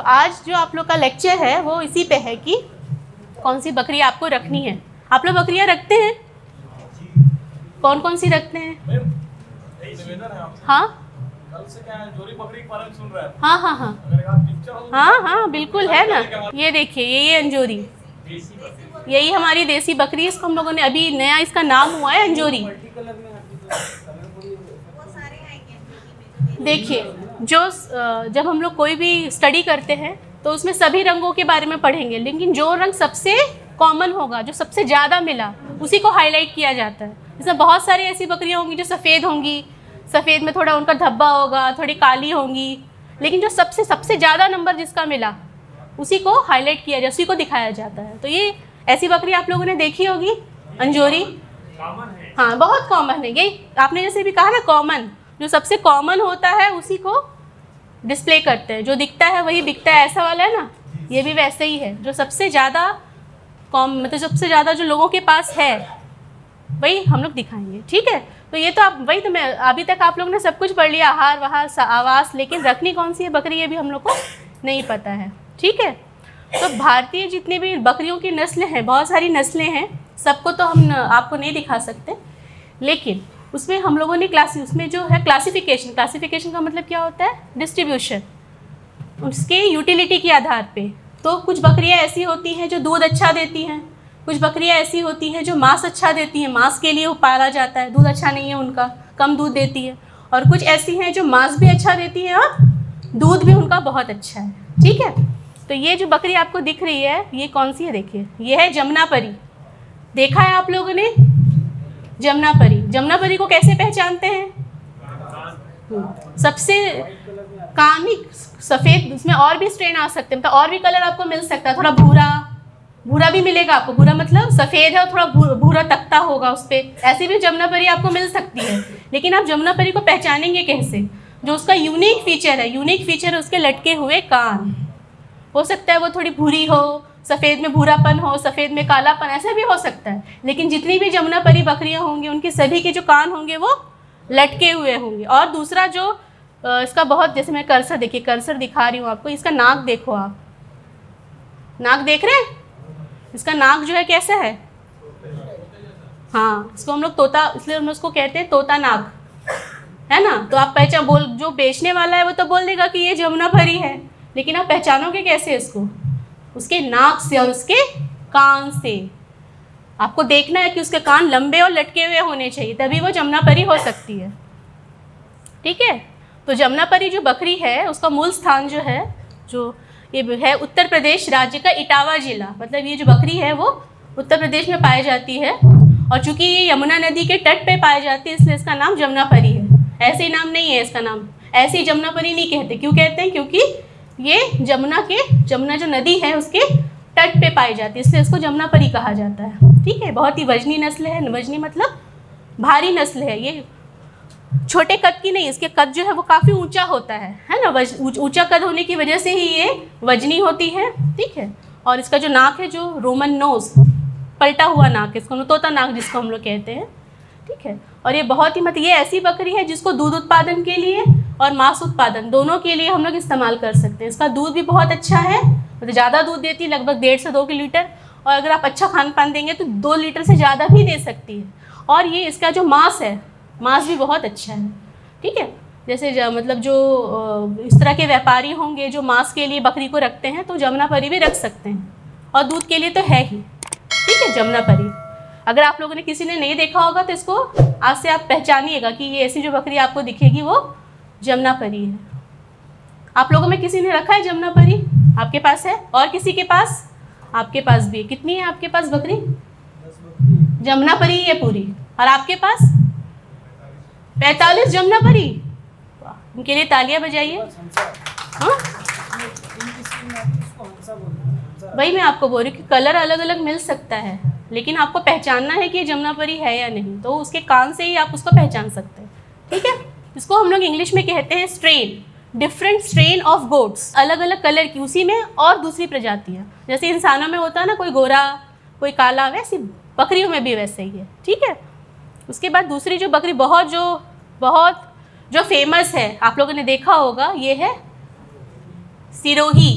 आज जो आप लोग का लेक्चर है वो इसी पे है कि कौन सी बकरी आपको रखनी है। आप लोग बकरियां रखते हैं? कौन कौन सी रखते हैं? हाँ कल से क्या है, जोरी बकरी के बारे में सुन रहे हैं। हाँ हाँ हाँ अगर आप पिक्चर हो हाँ हाँ बिल्कुल है ना। ये देखिए ये अंजोरी, यही हमारी देसी बकरी। इसको हम लोगों ने अभी नया इसका नाम हुआ है अंजोरी। देखिए जब हम लोग कोई भी स्टडी करते हैं तो उसमें सभी रंगों के बारे में पढ़ेंगे, लेकिन जो रंग सबसे कॉमन होगा, जो सबसे ज़्यादा मिला, उसी को हाईलाइट किया जाता है। इसमें बहुत सारी ऐसी बकरियां होंगी जो सफ़ेद होंगी, सफ़ेद में थोड़ा उनका धब्बा होगा, थोड़ी काली होंगी, लेकिन जो सबसे ज़्यादा नंबर जिसका मिला उसी को हाईलाइट किया जाए, उसी को दिखाया जाता है। तो ये ऐसी बकरी आप लोगों ने देखी होगी, अंजोरी। हाँ बहुत कॉमन है। यही आपने जैसे भी कहा ना, कॉमन, जो सबसे कॉमन होता है उसी को डिस्प्ले करते हैं, जो दिखता है वही बिकता है, ऐसा वाला है ना। ये भी वैसे ही है, जो सबसे ज़्यादा मतलब सबसे ज़्यादा जो लोगों के पास है वही हम लोग दिखाएंगे, ठीक है। तो ये तो आप वही तो मैं अभी तक आप लोगों ने सब कुछ पढ़ लिया, आहार वहार आवास, लेकिन रखनी कौन सी है बकरी ये भी हम लोग को नहीं पता है, ठीक है। तो भारतीय जितनी भी बकरियों की नस्लें हैं, बहुत सारी नस्लें हैं, सबको तो हम आपको नहीं दिखा सकते, लेकिन उसमें हम लोगों ने उसमें जो है क्लासिफिकेशन का मतलब क्या होता है, डिस्ट्रीब्यूशन, उसके यूटिलिटी के आधार पे। तो कुछ बकरियां ऐसी होती हैं जो दूध अच्छा देती हैं, कुछ बकरियां ऐसी होती हैं जो मांस अच्छा देती हैं, मांस के लिए वो पाला जाता है, दूध अच्छा नहीं है उनका, कम दूध देती है। और कुछ ऐसी हैं जो मांस भी अच्छा देती हैं और दूध भी उनका बहुत अच्छा है, ठीक है। तो ये जो बकरी आपको दिख रही है ये कौन सी है, देखिए ये है जमुनापरी। देखा है आप लोगों ने जमुनापरी? जमुनापरी को कैसे पहचानते हैं? सबसे कानिक सफ़ेद, उसमें और भी स्ट्रेन आ सकते हैं, मतलब और भी कलर आपको मिल सकता है, थोड़ा भूरा भी मिलेगा आपको। भूरा मतलब सफ़ेद है और थोड़ा भूरा तख्ता होगा उस पर, ऐसी भी जमुनापरी आपको मिल सकती है। लेकिन आप जमुनापरी को पहचानेंगे कैसे? जो उसका यूनिक फीचर है उसके लटके हुए कान। हो सकता है वो थोड़ी भूरी हो, सफ़ेद में भूरापन हो, सफ़ेद में कालापन, ऐसा भी हो सकता है। लेकिन जितनी भी जमुनापरी बकरियां होंगी उनकी सभी के जो कान होंगे वो लटके हुए होंगे। और दूसरा जो इसका बहुत, जैसे मैं कर्सर, देखिए कर्सर दिखा रही हूँ आपको, इसका नाक देखो आप, नाक देख रहे हैं? इसका नाक जो है कैसा है, हाँ इसको हम लोग तोता, इसलिए हम उसको कहते हैं तोता नाक, है ना। तो आप जो बेचने वाला है वो तो बोल देगा कि ये जमुनापरी है, लेकिन आप पहचानोगे कैसे इसको? उसके नाक से और उसके कान से। आपको देखना है कि उसके कान लंबे और लटके हुए होने चाहिए, तभी वो जमुनापरी हो सकती है, ठीक है। तो जमुनापरी जो बकरी है उसका मूल स्थान जो है, जो ये है उत्तर प्रदेश राज्य का इटावा जिला, मतलब ये जो बकरी है वो उत्तर प्रदेश में पाई जाती है। और चूंकि ये यमुना नदी के तट पे पाई जाती है इसलिए इसका नाम जमुनापरी है, ऐसे ही नाम नहीं है इसका नाम, ऐसे ही जमुनापरी नहीं कहते। क्यों कहते हैं? क्योंकि ये जमुना जो नदी है उसके तट पे पाई जाती है, इसलिए इसको जमुनापरी कहा जाता है, ठीक है। बहुत ही वजनी नस्ल है, वजनी मतलब भारी नस्ल है। ये छोटे कद की नहीं, इसके कद जो है वो काफ़ी ऊंचा होता है ना। ऊंचा कद होने की वजह से ही ये वजनी होती है, ठीक है। और इसका जो नाक है, जो रोमन नोज, पलटा हुआ नाक, इसको तोता नाक जिसको हम लोग कहते हैं, ठीक है। और ये बहुत ही ये ऐसी बकरी है जिसको दूध उत्पादन के लिए और मांस उत्पादन दोनों के लिए हम लोग इस्तेमाल कर सकते हैं। इसका दूध भी बहुत अच्छा है, मतलब ज़्यादा दूध देती है, लगभग 1.5 से 2 लीटर, और अगर आप अच्छा खान पान देंगे तो 2 लीटर से ज़्यादा भी दे सकती है। और ये इसका जो मांस है, मांस भी बहुत अच्छा है, ठीक है। जैसे मतलब जो इस तरह के व्यापारी होंगे जो मांस के लिए बकरी को रखते हैं, तो जमुनापरी भी रख सकते हैं, और दूध के लिए तो है ही, ठीक है। जमुनापरी अगर आप लोगों ने किसी ने नहीं देखा होगा तो इसको आज से आप पहचानिएगा कि ये ऐसी जो बकरी आपको दिखेगी वो जमुनापरी है। आप लोगों में किसी ने रखा है जमुनापरी? आपके पास है? और किसी के पास? आपके पास भी है। कितनी है आपके पास बकरी? जमुनापरी है पूरी। और आपके पास? 45 जमुनापरी। उनके लिए तालियां बजाइए। हाँ, वही मैं आपको बोल रही हूँ कि कलर अलग अलग मिल सकता है, लेकिन आपको पहचानना है कि ये जमुनापरी है या नहीं, तो उसके कान से ही आप उसको पहचान सकते हैं, ठीक है। इसको हम लोग इंग्लिश में कहते हैं strain, different strain of goats, अलग अलग कलर की, उसी में और दूसरी प्रजातियाँ। जैसे इंसानों में होता है ना, कोई गोरा कोई काला, वैसे बकरियों में भी वैसे ही है, ठीक है। उसके बाद दूसरी जो बकरी बहुत जो फेमस है, आप लोगों ने देखा होगा, ये है सिरोही।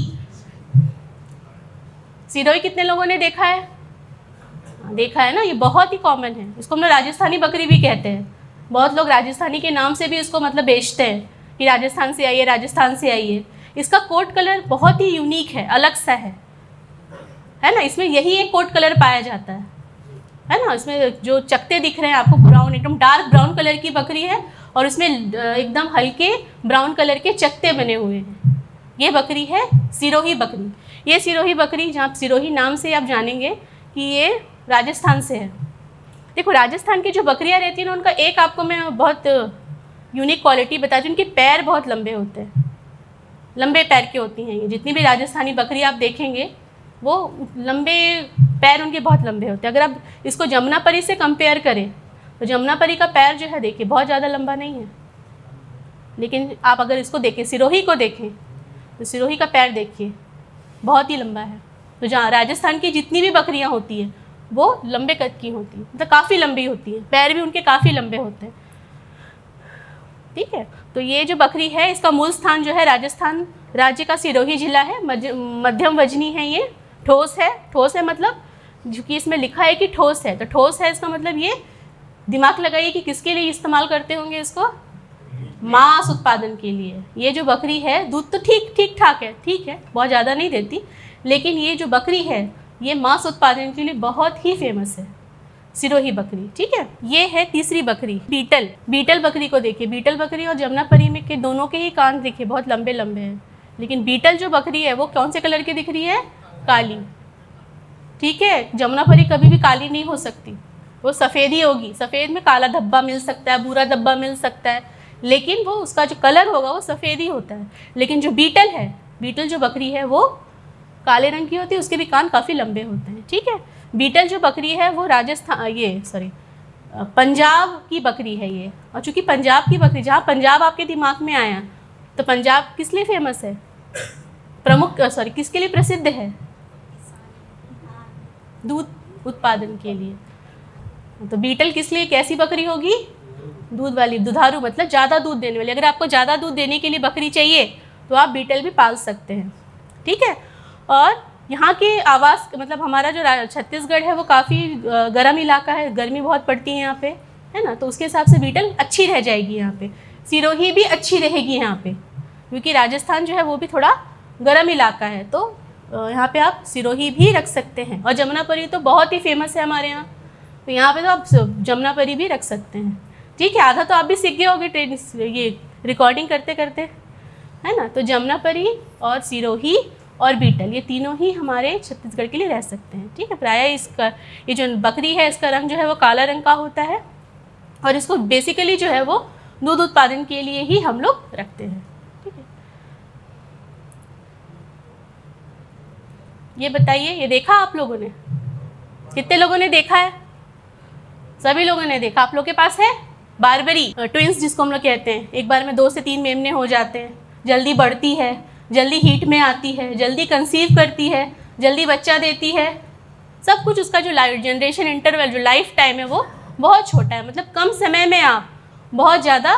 सिरोही कितने लोगों ने देखा है? देखा है ना, ये बहुत ही कॉमन है। इसको हम लोग राजस्थानी बकरी भी कहते हैं। बहुत लोग राजस्थानी के नाम से भी इसको मतलब बेचते हैं कि राजस्थान से आई है, राजस्थान से आई है। इसका कोट कलर बहुत ही यूनिक है, अलग सा है ना। इसमें यही एक कोट कलर पाया जाता है ना। इसमें जो चकते दिख रहे हैं आपको ब्राउन, एकदम डार्क ब्राउन कलर की बकरी है और इसमें एकदम हल्के ब्राउन कलर के चकते बने हुए हैं। ये बकरी है सिरोही बकरी। ये सिरोही बकरी, जहाँ सिरोही नाम से आप जानेंगे कि ये राजस्थान से है। देखो राजस्थान की जो बकरियां रहती हैं ना, उनका एक आपको मैं बहुत यूनिक क्वालिटी बताती हूँ, उनके पैर बहुत लंबे होते हैं, लंबे पैर की होती हैं। ये जितनी भी राजस्थानी बकरी आप देखेंगे वो लंबे पैर उनके बहुत लंबे होते हैं। अगर आप इसको जमुनापरी से कंपेयर करें तो जमुनापरी का पैर जो है देखिए बहुत ज़्यादा लंबा नहीं है, लेकिन आप अगर इसको देखें, सिरोही को देखें, तो सिरोही का पैर देखिए बहुत ही लंबा है। तो जहाँ राजस्थान की जितनी भी बकरियाँ होती हैं वो लंबे कद की होती हैं, मतलब काफ़ी लंबी होती हैं, पैर भी उनके काफ़ी लंबे होते हैं। ठीक है, तो ये जो बकरी है इसका मूल स्थान जो है राजस्थान राज्य का सिरोही जिला है। मध्यम वजनी है, ये ठोस है। ठोस है मतलब क्योंकि इसमें लिखा है कि ठोस है, तो ठोस है इसका मतलब ये दिमाग लगाइए कि किसके लिए इस्तेमाल करते होंगे इसको, मांस उत्पादन के लिए। ये जो बकरी है दूध तो ठीक ठाक है, ठीक है, बहुत ज़्यादा नहीं देती, लेकिन ये जो बकरी है ये मांस उत्पादन के लिए बहुत ही फेमस है, सिरोही बकरी। ठीक है, ये है तीसरी बकरी बीटल। बीटल बकरी को देखिए, बीटल बकरी और जमुनापरी में के दोनों के ही कान देखिए बहुत लंबे लंबे हैं, लेकिन बीटल जो बकरी है वो कौन से कलर की दिख रही है, काली। ठीक है, जमुनापरी कभी भी काली नहीं हो सकती, वो सफ़ेद ही होगी। सफ़ेद में काला धब्बा मिल सकता है, भूरा धब्बा मिल सकता है, लेकिन वो उसका जो कलर होगा वो सफ़ेद ही होता है। लेकिन जो बीटल है, बीटल जो बकरी है वो काले रंग की होती है, उसके भी कान काफ़ी लंबे होते हैं। ठीक है, बीटल जो बकरी है वो पंजाब की बकरी है ये। और चूँकि पंजाब की बकरी, जहाँ पंजाब आपके दिमाग में आया तो पंजाब किस लिए फेमस है, किसके लिए प्रसिद्ध है, दूध उत्पादन के लिए। तो बीटल किस लिए, कैसी बकरी होगी, दूध वाली, दुधारू मतलब ज़्यादा दूध देने वाली। अगर आपको ज़्यादा दूध देने के लिए बकरी चाहिए तो आप बीटल भी पाल सकते हैं। ठीक है, और यहाँ के आवास मतलब हमारा जो छत्तीसगढ़ है वो काफ़ी गर्म इलाका है, गर्मी बहुत पड़ती है यहाँ पे, है ना। तो उसके हिसाब से बीटल अच्छी रह जाएगी यहाँ पे। सिरोही भी अच्छी रहेगी यहाँ पे, क्योंकि राजस्थान जो है वो भी थोड़ा गर्म इलाका है, तो यहाँ पे आप सिरोही भी रख सकते हैं। और जमुनापरी तो बहुत ही फेमस है हमारे यहाँ, तो यहाँ पे तो आप जमुनापरी भी रख सकते हैं। ठीक है, आधा तो आप भी सीख गए होंगे ये रिकॉर्डिंग करते करते, है ना। तो जमुनापरी और सिरोही और बीटल ये तीनों ही हमारे छत्तीसगढ़ के लिए रह सकते हैं। ठीक है, प्रायः इसका ये जो बकरी है इसका रंग जो है वो काला रंग का होता है, और इसको बेसिकली जो है वो दूध उत्पादन के लिए ही हम लोग रखते हैं। ठीक है, ये बताइए, ये देखा आप लोगों ने, कितने लोगों ने देखा है? सभी लोगों ने देखा। आप लोग के पास है बारबरी ट्विंस जिसको हम लोग कहते हैं, एक बार में 2 से 3 मेमने हो जाते हैं, जल्दी बढ़ती है, जल्दी हीट में आती है, जल्दी कंसीव करती है, जल्दी बच्चा देती है, सब कुछ। उसका जो जनरेशन इंटरवल, जो लाइफ टाइम है वो बहुत छोटा है, मतलब कम समय में आप बहुत ज़्यादा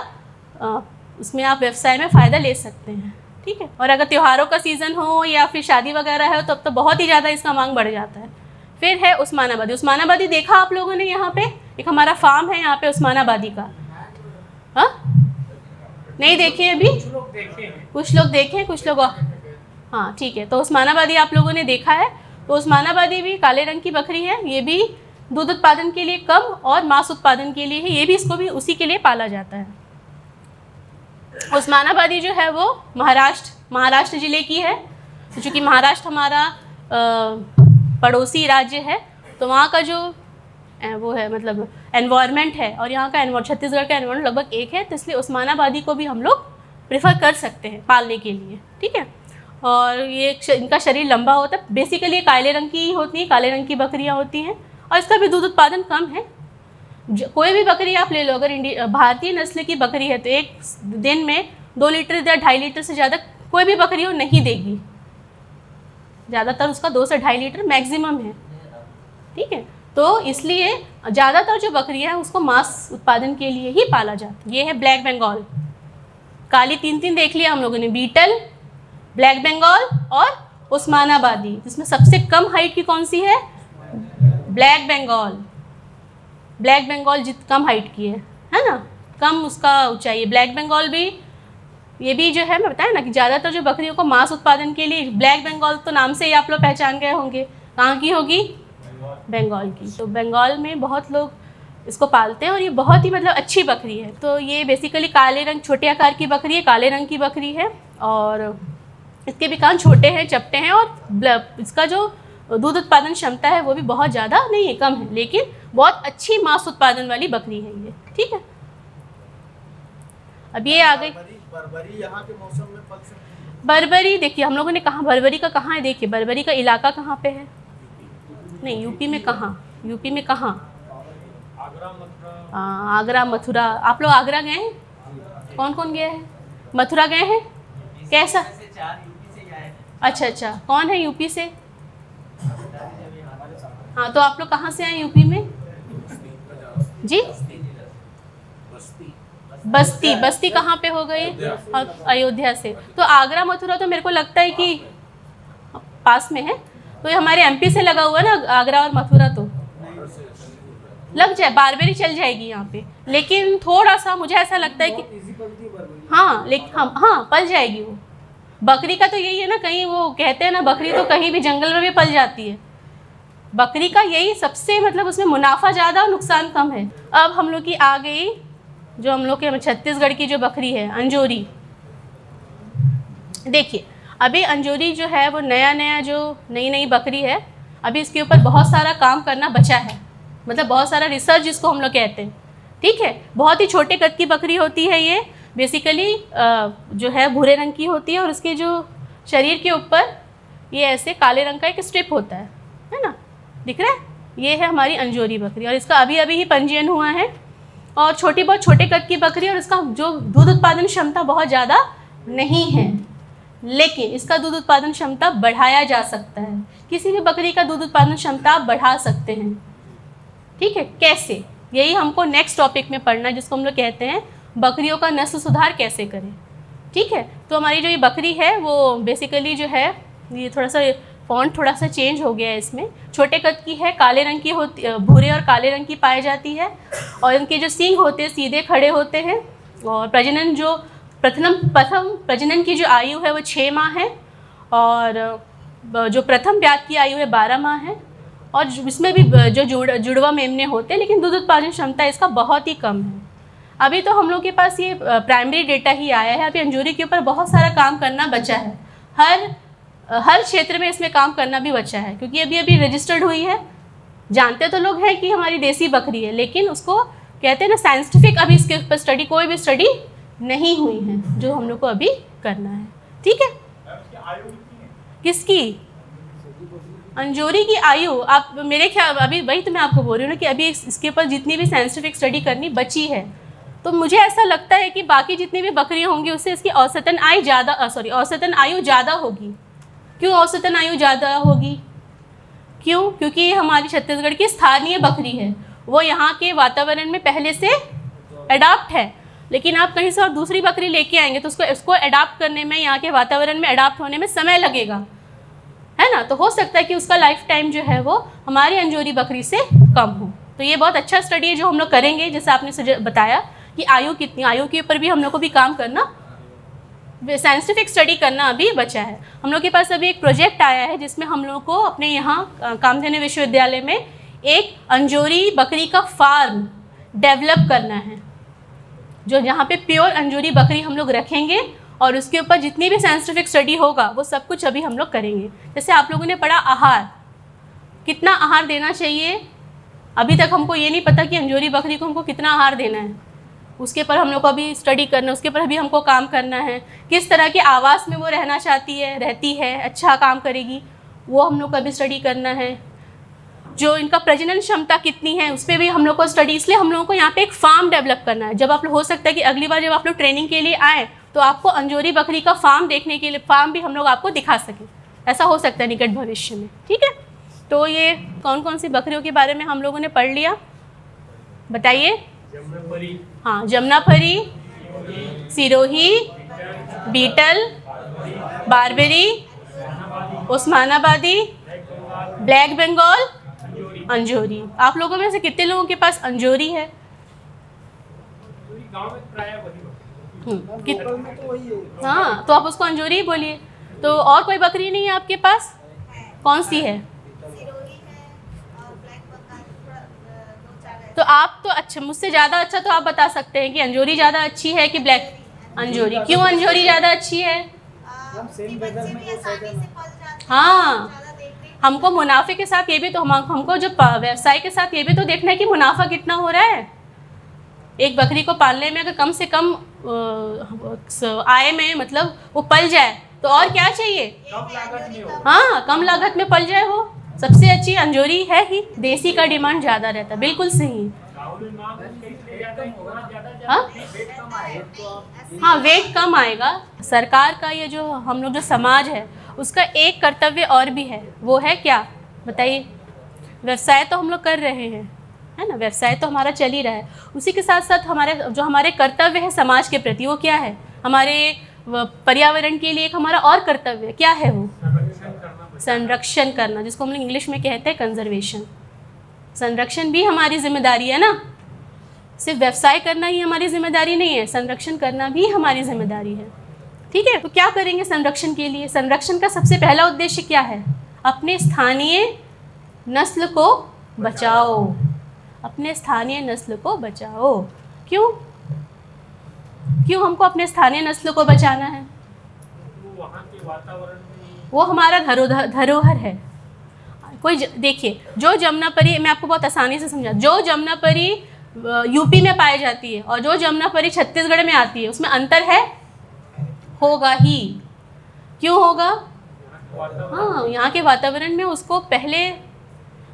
उसमें आप व्यवसाय में फ़ायदा ले सकते हैं। ठीक है, और अगर त्योहारों का सीज़न हो या फिर शादी वगैरह है तब तो बहुत ही ज़्यादा इसका मांग बढ़ जाता है। फिर है उस्मानाबादी। उस्मानाबादी देखा आप लोगों ने? यहाँ पे एक हमारा फार्म है यहाँ पे उस्मानाबादी का। हाँ, नहीं देखे अभी? कुछ लोग देखे, कुछ लोग, हाँ ठीक है। तो उस्मानाबादी आप लोगों ने देखा है। तो उस्मानाबादी भी काले रंग की बकरी है, ये भी दूध उत्पादन के लिए कम और मांस उत्पादन के लिए है, ये भी, इसको भी उसी के लिए पाला जाता है। उस्मानाबादी जो है वो महाराष्ट्र ज़िले की है। तो चूँकि महाराष्ट्र हमारा पड़ोसी राज्य है, तो वहाँ का जो वो है मतलब एनवायरनमेंट है और यहाँ का छत्तीसगढ़ का एनवायरनमेंट लगभग एक है, तो इसलिए उस्मानाबादी को भी हम लोग प्रेफर कर सकते हैं पालने के लिए। ठीक है, और ये इनका शरीर लंबा होता है, बेसिकली काले रंग की होती हैं, काले रंग की बकरियाँ होती हैं, और इसका भी दूध उत्पादन कम है। कोई भी बकरी आप ले लो, अगर भारतीय नस्ल की बकरी है तो एक दिन में 2 लीटर या 2.5 लीटर से ज़्यादा कोई भी बकरी वो नहीं देगी, ज़्यादातर उसका 2 से 2.5 लीटर मैक्सिमम है। ठीक है, तो इसलिए ज़्यादातर जो बकरियां हैं उसको मांस उत्पादन के लिए ही पाला जाता है। ये है ब्लैक बंगाल, काली 3 देख लिया हम लोगों ने, बीटल, ब्लैक बंगाल और उस्मानाबादी। जिसमें सबसे कम हाइट की कौन सी है? ब्लैक बंगाल। ब्लैक बंगाल कम हाइट की है ना, कम उसका ऊंचाई है। ब्लैक बंगाल भी, ये भी जो है मैं बताया ना कि ज़्यादातर जो बकरियों को मांस उत्पादन के लिए, ब्लैक बंगाल तो नाम से ही आप लोग पहचान गए होंगे, कहाँ की होगी? बंगाल की। तो बंगाल में बहुत लोग इसको पालते हैं और ये बहुत ही मतलब अच्छी बकरी है। तो ये बेसिकली काले रंग, छोटे आकार की बकरी है, काले रंग की बकरी है और इसके भी कान छोटे हैं, चपटे हैं और इसका जो दूध उत्पादन क्षमता है वो भी बहुत ज़्यादा नहीं है, कम है, लेकिन बहुत अच्छी मांस उत्पादन वाली बकरी है ये। ठीक है, अब ये आ गई बरबरी। यहाँ के मौसम में पल सकती है। बरबरी देखिए हम लोगों ने कहा, बरबरी का कहाँ है? देखिए बरबरी का इलाका कहाँ पे है? नहीं, यूपी में कहाँ? यूपी में कहाँ? आगरा, मथुरा। आप लोग आगरा गए हैं? कौन कौन गया है? मथुरा गए हैं? कैसा? अच्छा अच्छा, कौन है यूपी से? हाँ, तो आप लोग कहाँ से आए यूपी में? जी, बस्ती। बस्ती कहाँ पे हो गई? अयोध्या से। तो आगरा मथुरा तो मेरे को लगता है कि पास में है, तो ये हमारे एमपी से लगा हुआ है ना, आगरा और मथुरा, तो लग जाए, बारबेरी चल जाएगी यहाँ पे। लेकिन थोड़ा सा मुझे ऐसा लगता है कि हाँ, लेकिन हाँ पल जाएगी वो। बकरी का तो यही है ना, कहीं वो कहते हैं ना बकरी तो कहीं भी जंगल में भी पल जाती है। बकरी का यही सबसे मतलब उसमें मुनाफा ज़्यादा और नुकसान कम है। अब हम लोग की आ गई जो हम लोग के छत्तीसगढ़ की जो बकरी है, अंजोरी। देखिए अभी अंजोरी जो है वो नया जो नई बकरी है, अभी इसके ऊपर बहुत सारा काम करना बचा है, मतलब बहुत सारा रिसर्च जिसको हम लोग कहते हैं। ठीक है, बहुत ही छोटे कद की बकरी होती है ये, बेसिकली जो है भूरे रंग की होती है और उसके जो शरीर के ऊपर ये ऐसे काले रंग का एक स्ट्रिप होता है ना, दिख रहा है? ये है हमारी अंजोरी बकरी और इसका अभी अभी ही पंजीयन हुआ है और बहुत छोटे कद की बकरी और इसका जो दूध उत्पादन क्षमता बहुत ज़्यादा नहीं है, लेकिन इसका दूध उत्पादन क्षमता बढ़ाया जा सकता है। किसी भी बकरी का दूध उत्पादन क्षमता आप बढ़ा सकते हैं। ठीक है, कैसे? यही हमको नेक्स्ट टॉपिक में पढ़ना है, जिसको हम लोग कहते हैं बकरियों का नस्ल सुधार कैसे करें। ठीक है, तो हमारी जो ये बकरी है वो बेसिकली जो है, ये थोड़ा सा फॉन्ट थोड़ा सा चेंज हो गया है इसमें, छोटे कद की है, काले रंग की होती, भूरे और काले रंग की पाई जाती है और इनके जो सींग होते हैं सीधे खड़े होते हैं और प्रजनन जो प्रथम प्रजनन की जो आयु है वो 6 माह है और जो प्रथम ब्यात की आयु है 12 माह है और इसमें भी जो जुड़वा मेमने होते हैं, लेकिन दूध उत्पादन क्षमता इसका बहुत ही कम है। अभी तो हम लोग के पास ये प्राइमरी डेटा ही आया है, अभी अंजोरी के ऊपर बहुत सारा काम करना बचा है। हर क्षेत्र में इसमें काम करना भी बचा है, क्योंकि अभी रजिस्टर्ड हुई है। जानते तो लोग हैं कि हमारी देसी बकरी है, लेकिन उसको कहते हैं ना साइंटिफिक, अभी इसके ऊपर स्टडी, कोई भी स्टडी नहीं हुई है, जो हम लोग को अभी करना है। ठीक है, किसकी? अंजोरी की आयु, आप मेरे ख्याल, अभी वही तो मैं आपको बोल रही हूँ ना कि अभी इसके ऊपर जितनी भी साइंटिफिक स्टडी करनी बची है, तो मुझे ऐसा लगता है कि बाकी जितनी भी बकरियाँ होंगी उससे इसकी औसतन आयु ज़्यादा होगी। क्यों औसतन आयु ज़्यादा होगी? क्यों? क्योंकि ये हमारी छत्तीसगढ़ की स्थानीय बकरी है, वो यहाँ के वातावरण में पहले से अडाप्ट है। लेकिन आप कहीं से और दूसरी बकरी लेके आएंगे तो उसको अडाप्ट करने में, यहाँ के वातावरण में अडाप्ट होने में समय लगेगा, है ना। तो हो सकता है कि उसका लाइफ टाइम जो है वो हमारी अंजोरी बकरी से कम हो। तो ये बहुत अच्छा स्टडी है जो हम लोग करेंगे, जैसे आपने बताया कि आयु कितनी, आयु के ऊपर भी हम लोग को भी काम करना, साइंटिफिक स्टडी करना अभी बचा है। हम लोग के पास अभी एक प्रोजेक्ट आया है जिसमें हम लोग को अपने यहाँ कामधेनु विश्वविद्यालय में एक अंजोरी बकरी का फार्म डेवलप करना है, जो जहाँ पे प्योर अंजोरी बकरी हम लोग रखेंगे और उसके ऊपर जितनी भी साइंटिफिक स्टडी होगा वो सब कुछ अभी हम लोग करेंगे। जैसे आप लोगों ने पढ़ा आहार, कितना आहार देना चाहिए, अभी तक हमको ये नहीं पता कि अंजोरी बकरी को हमको कितना आहार देना है, उसके पर हम लोग को अभी स्टडी करना है, उसके पर भी हमको काम करना है। किस तरह के आवास में वो रहना रहती है, अच्छा काम करेगी, वो हम लोग को अभी स्टडी करना है। जो इनका प्रजनन क्षमता कितनी है उस पर भी हम लोग को स्टडी, इसलिए हम लोगों को यहाँ पे एक फार्म डेवलप करना है। जब आप लोग, हो सकता है कि अगली बार जब आप लोग ट्रेनिंग के लिए आए तो आपको अंजोरी बकरी का फार्म देखने के लिए, फार्म भी हम लोग आपको दिखा सकें, ऐसा हो सकता है निकट भविष्य में। ठीक है, तो ये कौन कौन सी बकरियों के बारे में हम लोगों ने पढ़ लिया, बताइए। हाँ, Jamunapari, Sirohi, beetle, barberry, Osmanabadi, black Bengal, अंजोरी। आप लोगों में से कितने लोगों के पास अंजोरी है? हाँ, तो आप उसको अंजोरी ही बोलिए। तो और कोई बकरी नहीं है आपके पास? कौन सी है? तो आप तो अच्छा, मुझसे ज़्यादा अच्छा तो आप बता सकते हैं कि अंजोरी ज़्यादा अच्छी है कि ब्लैक? अंजोरी। क्यों अंजोरी ज़्यादा अच्छी है? हाँ, हमको मुनाफे के साथ ये भी तो हमको जो व्यवसाय के साथ ये भी तो देखना है कि मुनाफा कितना हो रहा है। एक बकरी को पालने में अगर कम से कम आय में मतलब वो पल जाए तो और क्या चाहिए? हाँ, कम लागत में पल जाए वो सबसे अच्छी अंजोरी है ही। देसी का डिमांड ज़्यादा रहता है, बिल्कुल सही। हाँ, वेट कम आएगा। सरकार का ये जो हम लोग जो समाज है उसका एक कर्तव्य और भी है, वो है क्या बताइए? व्यवसाय तो हम लोग कर रहे हैं, है ना, व्यवसाय तो हमारा चल ही रहा है। उसी के साथ साथ हमारे कर्तव्य है समाज के प्रति, वो क्या है? हमारे पर्यावरण के लिए एक हमारा और कर्तव्य क्या है? वो संरक्षण करना, जिसको हम लोग इंग्लिश में कहते हैं कंजर्वेशन। संरक्षण भी हमारी जिम्मेदारी है ना, सिर्फ व्यवसाय करना ही हमारी जिम्मेदारी नहीं है, संरक्षण करना भी हमारी जिम्मेदारी है। ठीक है, तो क्या करेंगे संरक्षण के लिए? संरक्षण का सबसे पहला उद्देश्य क्या है? अपने स्थानीय नस्ल को बचाओ। अपने स्थानीय नस्ल को बचाओ। क्यों हमको अपने स्थानीय नस्ल को बचाना है? वहाँ के वातावरण वो हमारा धरोहर है। कोई देखिए, जो जमुनापरी, मैं आपको बहुत आसानी से समझा, जो जमुनापरी यूपी में पाई जाती है और जो जमुनापरी छत्तीसगढ़ में आती है उसमें अंतर है, होगा ही। क्यों होगा? हाँ, यहाँ के वातावरण में उसको पहले,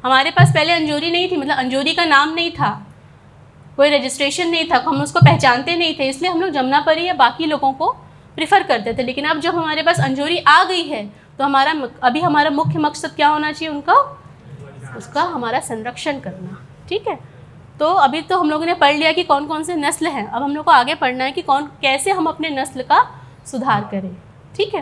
हमारे पास पहले अंजोरी नहीं थी, मतलब अंजोरी का नाम नहीं था, कोई रजिस्ट्रेशन नहीं था, हम उसको पहचानते नहीं थे, इसलिए हम लोग जमुनापरी या बाकी लोगों को प्रिफर करते थे। लेकिन अब जब हमारे पास अंजोरी आ गई है तो हमारा मुख्य मकसद क्या होना चाहिए? उसका हमारा संरक्षण करना। ठीक है, तो अभी तो हम लोगों ने पढ़ लिया कि कौन कौन से नस्ल हैं। अब हम लोग को आगे पढ़ना है कि कैसे हम अपने नस्ल का सुधार करें। ठीक है।